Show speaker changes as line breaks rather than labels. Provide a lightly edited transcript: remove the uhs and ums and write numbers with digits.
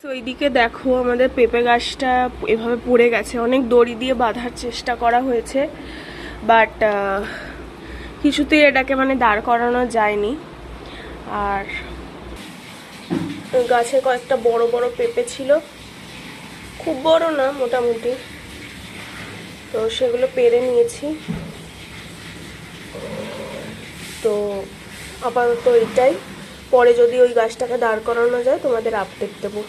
তো এইদিকে দেখো আমাদের পেঁপে গাছটা এভাবে পড়ে গেছে। অনেক দড়ি দিয়ে বাঁধার চেষ্টা করা হয়েছে, বাট কিছুতেই এটাকে মানে দাঁড় করানো যায়নি। আর গাছে কয়েকটা বড় বড় পেঁপে ছিল, খুব বড় না মোটামুটি, তো সেগুলো পেরে নিয়েছি। তো আপাতত এটাই, পরে যদি ওই গাছটাকে দাঁড় করানো যায় তোমাদের আপডেট দেবো।